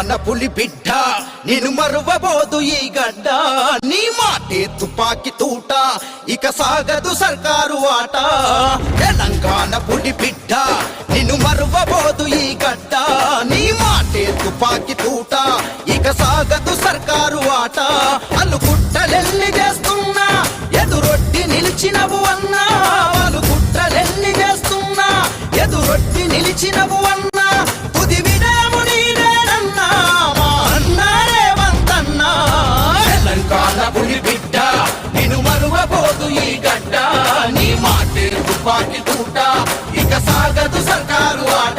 తెలంగాణ పులి బిడ్డ నిన్ను మరువబోదు ఈ గడ్డ నీ మాటే తుపాకి తూట ఇక సాగదు సర్కారు ఆట తెలంగాణ పులి బిడ్డ నిన్ను మరువబోదు ఈ గడ్డ నీ మాటే తుపాకి తూట ఇక సాగదు సర్కారు ఆట అలుగుట్టలెల్లి చేస్తున్నా ఎదురొడ్డి నిలిచినవు అన్నా అలుగుట్టలెల్లి చేస్తున్నా ఎదురొడ్డి నిలిచినవు